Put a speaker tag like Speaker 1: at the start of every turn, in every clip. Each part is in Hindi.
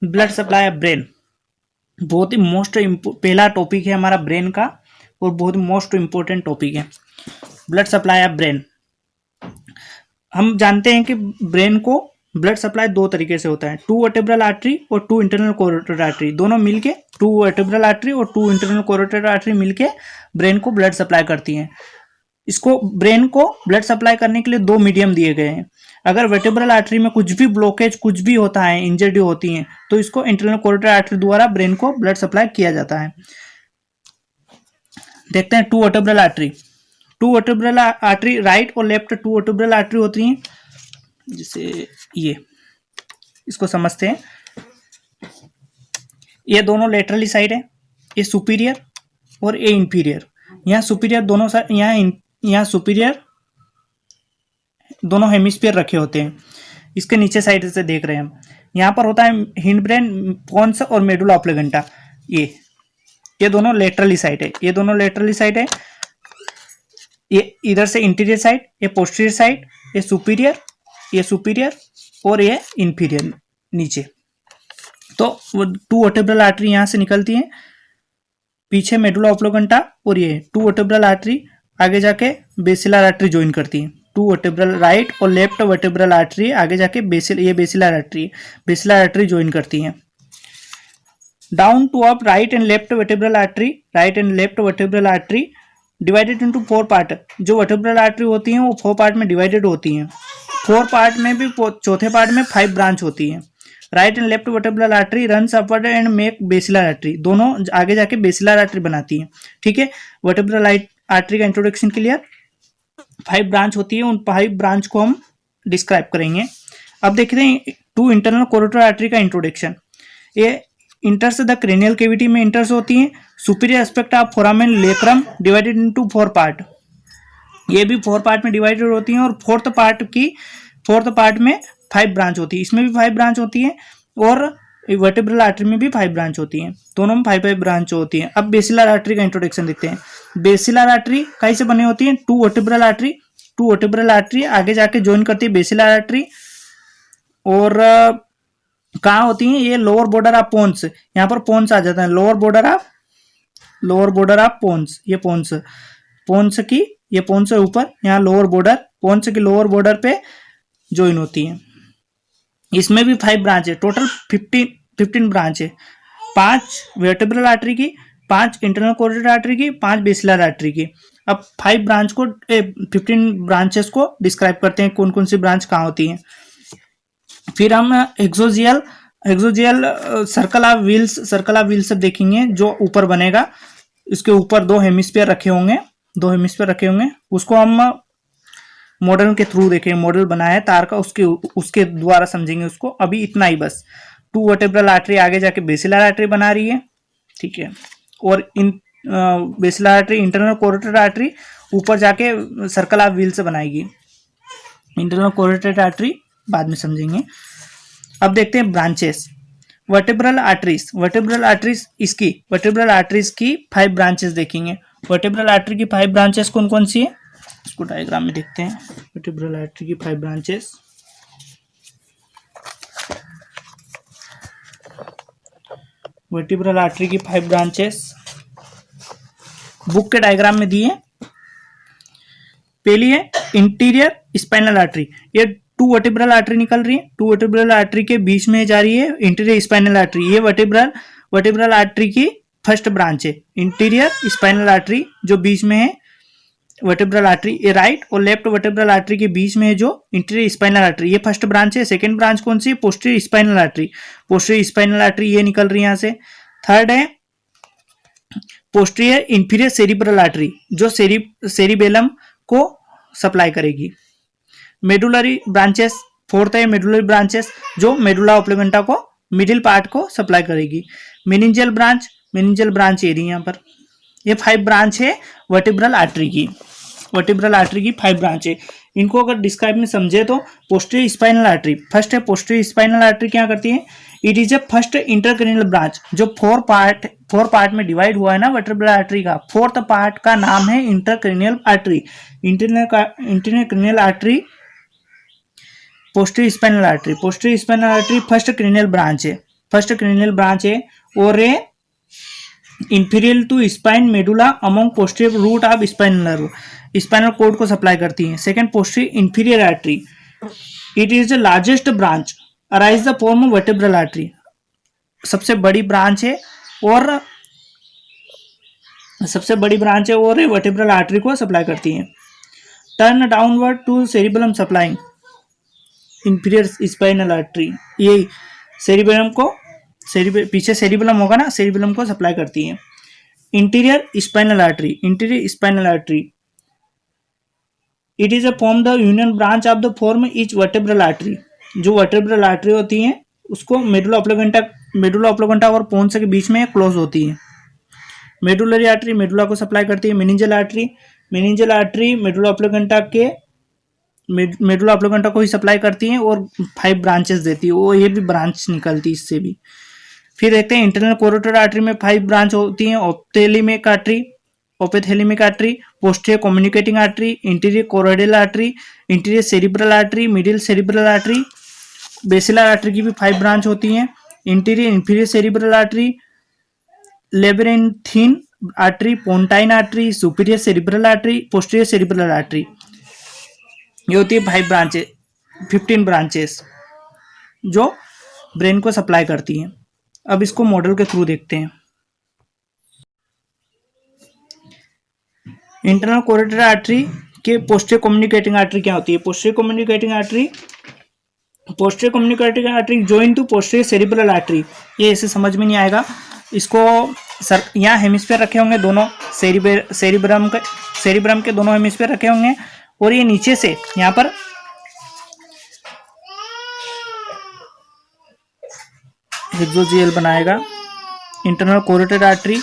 Speaker 1: ब्लड सप्लाई ऑफ ब्रेन, बहुत ही पहला टॉपिक है हमारा ब्रेन का और बहुत ही मोस्ट इम्पोर्टेंट टॉपिक है ब्लड सप्लाई ऑफ ब्रेन। हम जानते हैं कि ब्रेन को ब्लड सप्लाई दो तरीके से होता है, टू वर्टेब्रल आर्टरी और टू इंटरनल कैरोटिड आर्टरी, दोनों मिलके टू वर्टेब्रल आर्टरी और टू इंटरनल कैरोटिड आर्टरी मिलके ब्रेन को ब्लड सप्लाई करती हैं। इसको ब्रेन को ब्लड सप्लाई करने के लिए दो मीडियम दिए गए हैं। अगर वर्टेब्रल आर्टरी में कुछ भी ब्लॉकेज कुछ भी होता है, इंजरी होती है, तो इसको इंटरनल कैरोटिड आर्टरी द्वारा ब्रेन को ब्लड सप्लाई किया जाता है। देखते हैं two vertebral artery. Two vertebral artery right और लेफ्ट टू वर्टेब्रल आर्टरी होती हैं, जैसे ये इसको समझते हैं। ये दोनों लेटरली साइड है, ये सुपीरियर और ये इंफीरियर। यहाँ सुपीरियर दोनों साइड, यहाँ सुपीरियर दोनों हेमिस्फीयर रखे होते हैं। इसके नीचे साइड से देख रहे हैं हम, यहाँ पर होता है हिंड ब्रेन, पोन्स और मेडुला ऑब्लिगेंटा। ये दोनों लेटरली साइड है, ये दोनों लेटरली साइड है। ये इधर से इंटीरियर साइड, ये पोस्टीरियर साइड, ये सुपीरियर और ये इंफीरियर नीचे। तो टू वर्टेब्रल आर्टरी यहाँ से निकलती है, पीछे मेडुला ऑब्लिगेंटा और ये टू वर्टेब्रल आर्टरी आगे जाके बेसिलर आर्टरी ज्वाइन करती है। टू वर्टेब्रल राइट और लेफ्ट वर्टेब्रल आर्टरी आगे जाके बेसिलर आर्टरी ज्वाइन करती है। Down to up right and left vertebral artery divided into four part. जो वर्टेब्रल आर्टरी होती हैं वो फोर पार्ट में डिवाइडेड होती हैं। फोर पार्ट में भी चौथे पार्ट में 5 ब्रांच होती है। Right and left vertebral artery runs upward and make basilar artery, दोनों आगे जाके बेसिलर आर्टरी बनाती है। ठीक है, वर्टेब्रल आर्टरी का इंट्रोडक्शन क्लियर। 5 ब्रांच होती है, उन 5 ब्रांच को हम डिस्क्राइब करेंगे। अब देखते हैं टू इंटरनल कैरोटिड आर्टरी का इंट्रोडक्शन। ये इंटर्स द क्रेनियल कैविटी में इंटर्स होती हैं। Superior aspect of foramen lacerum divided into 4 part, ये भी 4 पार्ट में डिवाइडेड होती हैं। और फोर्थ पार्ट में 5 ब्रांच होती है, इसमें भी 5 ब्रांच होती है और वर्टेब्रल आर्टरी में भी 5 ब्रांच होती हैं, दोनों में 5 ब्रांच होती हैं। अब बेसिलर आर्टरी का इंट्रोडक्शन देखते हैं। बेसिलर आर्टरी कैसे बनी होती है? टू वर्टेब्रल आर्टरी आगे जाके ज्वाइन करती है बेसिलर आर्टरी, और कहाँ होती है? ये लोअर बॉर्डर ऑफ पोन्स, यहाँ पर पोन्स आ जाता है, लोअर बॉर्डर ऑफ पोन्स, ये पोन्स से ऊपर यहाँ लोअर बॉर्डर, पोन्स की लोअर बॉर्डर पे ज्वाइन होती है। इसमें भी 5 ब्रांच है, टोटल 15 ब्रांच है। 5 वर्टेब्रल आर्टरी की, 5 इंटरनल कैरोटिड आर्टरी की, 5 बेसिलर आर्टरी की। अब 5 ब्रांच को 15 ब्रांचेस को डिस्क्राइब करते हैं, कौन कौन सी ब्रांच कहाँ होती हैं। फिर हम एक्सोजियल सर्कल ऑफ व्हील्स देखेंगे, जो ऊपर बनेगा। इसके ऊपर 2 हेमिस्फीयर रखे होंगे, उसको हम मॉडल के थ्रू देखें, मॉडल बनाया है तार का, उसके द्वारा समझेंगे उसको। अभी इतना ही बस। टू वर्टेब्रल आर्टरी आगे जाके बेसिलर आर्टरी बना रही है, ठीक है, और इन basilar artery internal carotid artery ऊपर जाके सर्कल ऑफ व्हील से बनाएगी। इंटरनल कैरोटिड आर्टरी बाद में समझेंगे। अब देखते हैं ब्रांचेस। वर्टेब्रल आर्टरीज की 5 ब्रांचेस देखेंगे। वर्टेब्रल आर्टरी की 5 ब्रांचेस कौन कौन सी है, इसको डायग्राम में देखते हैं। वर्टेब्रल आर्टरी की 5 ब्रांचेस, बुक के डायग्राम में दी है। पहली है इंटीरियर स्पाइनल आर्टरी, ये 2 वर्टेब्रल आर्टरी निकल रही है, 2 वर्टेब्रल आर्टरी के बीच में जा रही है इंटीरियर स्पाइनल आर्टरी। ये वर्टेब्रल आर्टरी की फर्स्ट ब्रांच है, इंटीरियर स्पाइनल आर्टरी, जो बीच में है वर्टेब्रल आर्टरी। ये राइट और लेफ्ट वर्टेब्रल आर्टरी के बीच में है जो इंटीरियर स्पाइनल आर्टरी, ये फर्स्ट ब्रांच है। सेकंड ब्रांच कौन सी? पोस्टीरियर स्पाइनल आर्टरी, ये निकल रही है यहाँ से। थर्ड है पोस्टीरियर इंफीरियर सेरिब्रल आर्टरी, जो सेरिबेलम को सप्लाई करेगी। मेडुलरी ब्रांचेस, फोर्थ है मेडुलरी ब्रांचेस, जो मेडुला ऑब्लिगेंटा को मिडिल पार्ट को सप्लाई करेगी। मेनिंजियल ब्रांच ये रही यहाँ पर। ये 5 ब्रांच है वर्टेब्रल आर्टरी की। 5 ब्रांच है। इनको अगर डिस्क्राइब में समझे तो पोस्टीरियर स्पाइनल आर्टरी फर्स्ट है। पोस्टीरियर स्पाइनल आर्टरी क्या करती है? It is a first intracranial branch, जो 4 पार्ट में डिवाइड हुआ है ना वर्टेब्रल आर्टरी का, 4th पार्ट का नाम है intracranial artery. Intracranial artery posterior spinal artery first cranial branch है। फर्स्ट क्रेनियल ब्रांच है और ये inferior to spine medulla among posterior root of spinal cord को सप्लाई करती है। Second posterior inferior artery, it is the largest branch arise the form of vertebral artery, सबसे बड़ी ब्रांच है और वर्टेब्रल आर्टरी को सप्लाई करती है। Turn downward to cerebellum supplying inferior spinal artery, ये सेरिबेलम को पीछे सेरिबेलम होगा ना, सेरिबेलम को सप्लाई करती है। Interior spinal artery, it is a form the union branch of the form etch vertebral artery, जो वर्टेब्रल आर्टरी होती है उसको मेडुला ऑब्लिगेंटा और पोन्स के बीच में क्लोज होती है। मेडुलरी आर्टरी मेडुला को सप्लाई करती है। मेनिंजियल आर्टरी मेडुला ऑब्लिगेंटा को ही सप्लाई करती है और 5 ब्रांचेस देती है, वो ये भी ब्रांच निकलती है इससे भी। फिर देखते हैं इंटरनल कोरोटरी आर्टरी में 5 ब्रांच होती हैं। Ophthalmic artery, posterior communicating artery, interior choroidal artery, interior cerebral artery, middle cerebral artery. Basilar artery की भी 5 ब्रांच होती हैं। Interior inferior cerebral artery, labyrinthine artery, pontine artery, superior cerebral artery, posterior cerebral artery. ये होती है 5 ब्रांचेस, 15 ब्रांचेस जो ब्रेन को सप्लाई करती हैं। अब इसको मॉडल के थ्रू देखते हैं। इंटरनल कोरोटरी आर्टरी के पोस्टीरियर कम्युनिकेटिंग आर्टरी क्या होती है? Posterior communicating artery join to posterior cerebral artery. ये ऐसे समझ में नहीं आएगा, इसको यहाँ हेमिस्फीयर रखे होंगे दोनों, सेरिब्रम के दोनों हेमिस्फीयर रखे होंगे और ये नीचे से यहाँ पर हेक्सोजियल बनाएगा। इंटरनल कोरोटरी आर्टरी,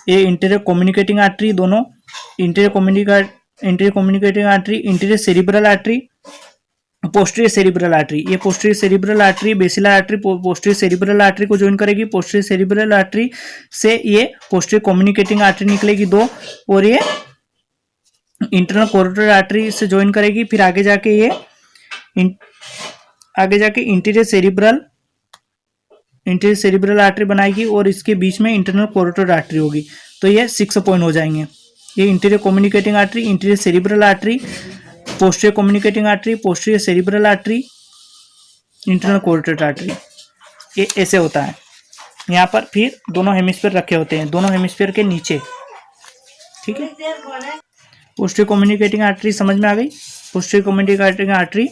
Speaker 1: ये इंटीरियर कम्युनिकेटिंग आर्टरी, दोनों interior communicating artery, interior cerebral artery, posterior cerebral artery. ये posterior cerebral artery, basilar artery posterior cerebral artery को ज्वाइन करेगी। पोस्टीरियर सेरिब्रल आर्टरी से ये पोस्टीरियर कम्युनिकेटिंग आर्टरी निकलेगी 2 और ये इंटरनल कोरोटरी आर्टरी से ज्वाइन करेगी। फिर आगे जाके इंटीरियर सेरिब्रल आर्टरी बनाएगी और इसके बीच में इंटरनल कोरोटरी आर्टरी होगी। तो ये 6 पॉइंट हो जाएंगे। ये interior communicating artery, interior cerebral artery, posterior communicating artery, posterior cerebral artery, internal carotid artery, ये ऐसे होता है। यहाँ पर फिर दोनों हेमिस्फीयर रखे होते हैं, दोनों हेमिस्फीयर के नीचे, ठीक है। पोस्टीरियर कम्युनिकेटिंग आर्टरी समझ में आ गई। पोस्टीरियर कम्युनिकेटिंग आर्टरी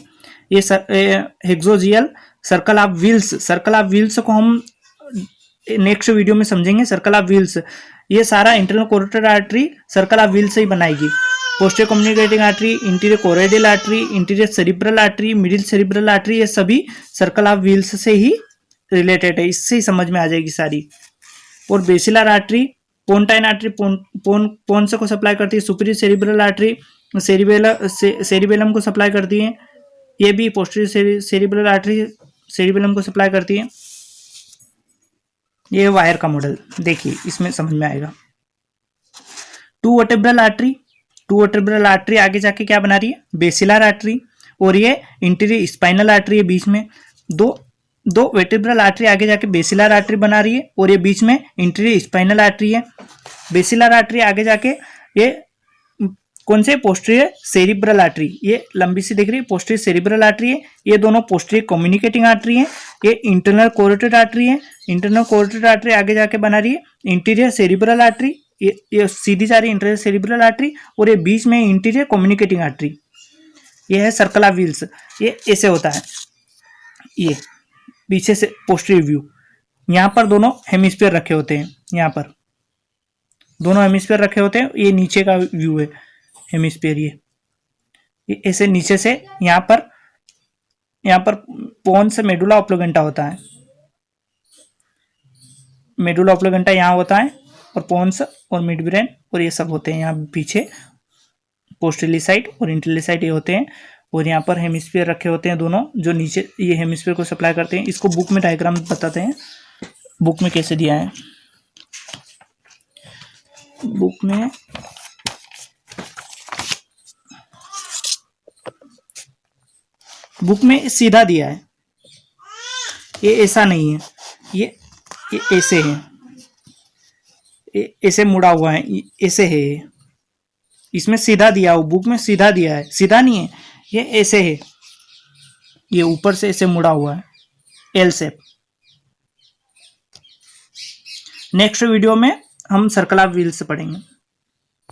Speaker 1: ये हेक्सोजियल सर्कल ऑफ व्हील्स को हम नेक्स्ट वीडियो में समझेंगे। सर्कल ऑफ व्हील्स, ये सारा internal carotid artery circle of Willis से ही बनाएगी। Posterior communicating artery, interior choroidal artery, interior cerebral artery, middle cerebral artery, ये सभी सर्कल ऑफ व्हील्स से ही रिलेटेड है, इससे ही समझ में आ जाएगी सारी। और basilar artery, pontine artery pons को सप्लाई करती है। सुपीरियर सेरिब्रल आर्टरी सेरिबेलम को सप्लाई करती है। ये भी पोस्टीरियर सेरिब्रल आर्टरी सेरिबेलम को सप्लाई करती है। ये वायर का मॉडल देखिए, इसमें समझ में आएगा। 2 वर्टेब्रल आर्टरी आगे जाके क्या बना रही है? Basilar artery. और ये इंटीरियर स्पाइनल आर्टरी है बीच में। दो वर्टेब्रल आर्टरी आगे जाके बेसिलर आर्टरी बना रही है और ये बीच में इंटीरियर स्पाइनल आर्टरी है। बेसिलर आर्टरी आगे जाके ये कौन से? पोस्टीरियर सेरिब्रल आर्टरी, ये लंबी सी दिख रही है, पोस्टीरियर सेरिब्रल आर्टरी है। ये दोनों पोस्टीरियर कम्युनिकेटिंग आर्टरी है। ये इंटरनल कोरोटरी आर्टरी है। इंटरनल कोरोटरी आर्टरी आगे जाके बना रही है इंटीरियर सेरिब्रल आर्टरी, ये सीधी जा रही है इंटीरियर सेरिब्रल आर्टरी और ये बीच में इंटीरियर कम्युनिकेटिंग आर्टरी। ये है सर्कल ऑफ व्हील्स, ये ऐसे होता है। ये पीछे से पोस्टीरियर व्यू, यहाँ पर दोनों हेमिस्फीयर रखे होते हैं, यहाँ पर दोनों हेमिस्फीयर रखे होते हैं। ये नीचे का व्यू है हेमिस्फीयर, ये ऐसे नीचे से यहाँ पर पोन्स मेडुला ऑब्लिगेंटा होता है। मेडुला ऑब्लिगेंटा यहाँ होता है और पोन्स और मिड ब्रेन और ये सब होते हैं यहाँ पीछे, पोस्टीरियर साइड और इंटीरियर साइड ये होते हैं। और यहाँ पर हेमिस्फीयर रखे होते हैं दोनों, जो नीचे ये हेमिस्फीयर को सप्लाई करते हैं। इसको बुक में डायग्राम बताते हैं, बुक में कैसे दिया है। बुक में सीधा दिया है, ये ऐसा नहीं है। ये ऐसे है, ऐसे मुड़ा हुआ है, ऐसे है, इसमें सीधा दिया हो, बुक में सीधा दिया है, सीधा नहीं है, ये ऐसे है, ये ऊपर से ऐसे मुड़ा हुआ है, एल शेप। नेक्स्ट वीडियो में हम सर्कल ऑफ व्हील्स पढ़ेंगे।